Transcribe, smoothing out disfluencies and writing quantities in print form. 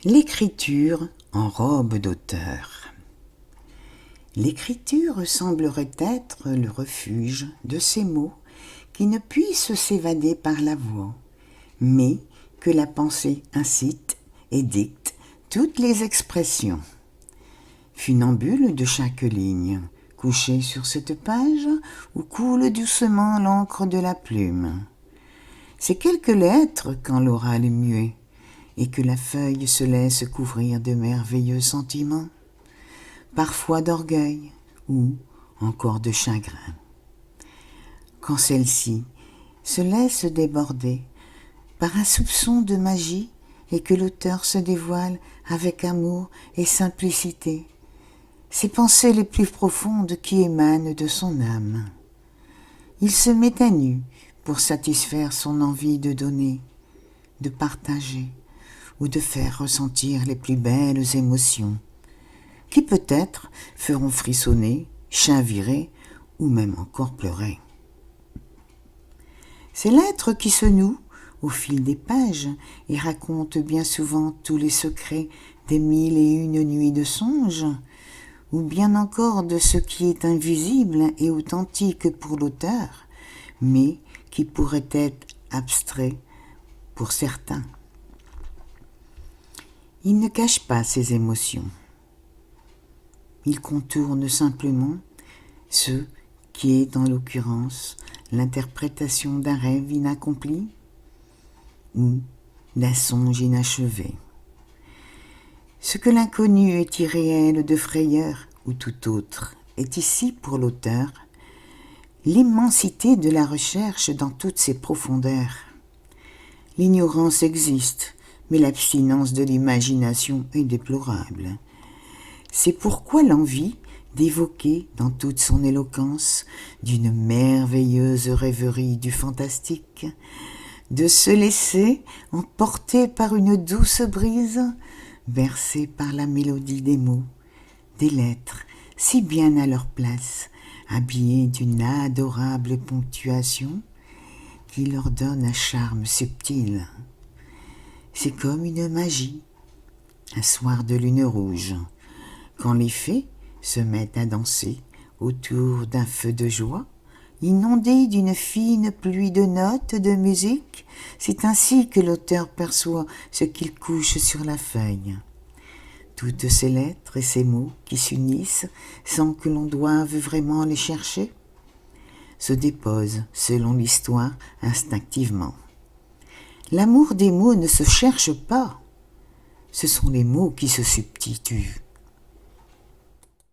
L'écriture en robe d'auteur. L'écriture semblerait être le refuge de ces mots qui ne puissent s'évader par la voix, mais que la pensée incite et dicte toutes les expressions. Funambule de chaque ligne, couché sur cette page où coule doucement l'encre de la plume. C'est quelques lettres quand l'oral est muet, et que la feuille se laisse couvrir de merveilleux sentiments, parfois d'orgueil ou encore de chagrin. Quand celle-ci se laisse déborder par un soupçon de magie et que l'auteur se dévoile avec amour et simplicité, ses pensées les plus profondes qui émanent de son âme. Il se met à nu pour satisfaire son envie de donner, de partager, ou de faire ressentir les plus belles émotions, qui peut-être feront frissonner, chavirer ou même encore pleurer. Ces lettres qui se nouent au fil des pages et racontent bien souvent tous les secrets des 1001 nuits de songe, ou bien encore de ce qui est invisible et authentique pour l'auteur, mais qui pourrait être abstrait pour certains. Il ne cache pas ses émotions. Il contourne simplement ce qui est en l'occurrence l'interprétation d'un rêve inaccompli ou d'un songe inachevé. Ce que l'inconnu est irréel de frayeur ou tout autre est ici pour l'auteur l'immensité de la recherche dans toutes ses profondeurs. L'ignorance existe, mais l'abstinence de l'imagination est déplorable. C'est pourquoi l'envie d'évoquer dans toute son éloquence d'une merveilleuse rêverie du fantastique, de se laisser emporter par une douce brise, bercée par la mélodie des mots, des lettres, si bien à leur place, habillées d'une adorable ponctuation qui leur donne un charme subtil. C'est comme une magie, un soir de lune rouge, quand les fées se mettent à danser autour d'un feu de joie, inondé d'une fine pluie de notes de musique. C'est ainsi que l'auteur perçoit ce qu'il couche sur la feuille. Toutes ces lettres et ces mots qui s'unissent sans que l'on doive vraiment les chercher, se déposent selon l'histoire instinctivement. L'amour des mots ne se cherche pas, ce sont les mots qui se substituent.